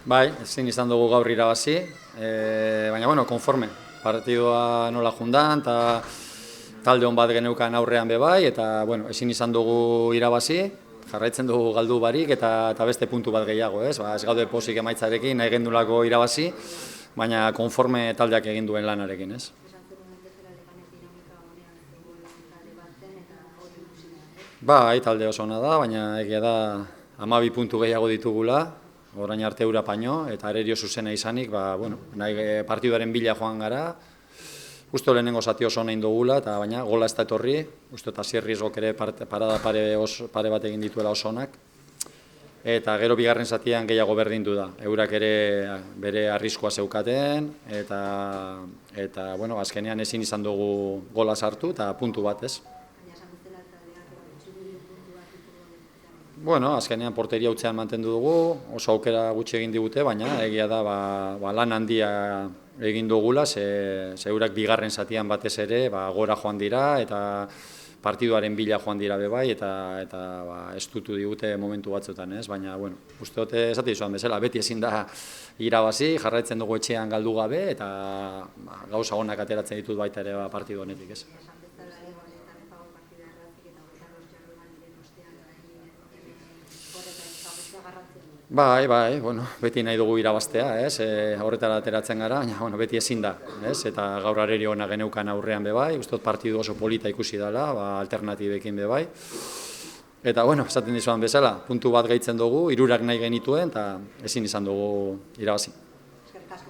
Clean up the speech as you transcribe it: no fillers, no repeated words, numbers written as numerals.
Bai, ezin izan dugu gaur irabazi, baina, bueno, konforme. Partidua nola jundan, eta talde hon bat geneukan aurrean bebai, eta, bueno, ezin izan dugu irabazi, jarraitzen dugu galdu barik, eta beste puntu bat gehiago, ez? Ez gaude pozik emaitzarekin, nahi gendulako irabazi, baina konforme taldeak egin duen lanarekin, ez? Bai, talde oso ona da, baina egia da 12 puntu gehiago ditugula, orain arte eura paino, eta arerio zuzena izanik, nahi partiduaren bila joan gara, uste lehenengo zati oso nahi dugula, eta baina gola ez da etorri, uste eta Zierrizgok ere parada pare bat egin dituela oso onak, eta gero bigarren zatian gehiago berdindu da. Eurak ere bere arriskua zeukaten, eta azkenean ezin izan dugu gola sartu, eta puntu bat ez. Azkenean porteria hutsean mantendu dugu, oso aukera gutxi egin digute, baina egia da lan handia egin dugula, ze eurak bigarren zatian batez ere gora joan dira, eta partiduaren bila joan dira bebai, eta estutu digute momentu batzutan, ez? Baina, uste dute esate dizuan bezala, beti ezin da irabazi, jarraitzen dugu etxean galdu gabe, eta gauza onak ateratzen ditut baita ere partidu honetik, ez? Bai, beti nahi dugu irabaztea, ez? Horretara ateratzen gara, baina beti ezin da, ez? Eta gaur arerio ona geneukan aurrean bebai, uste dut partidu oso polita ikusi dela, alternatibekin bebai. Eta, esaten dizuan bezala, puntu bat gehitzen dugu, 3 nahi genituen, eta ezin izan dugu irabazi.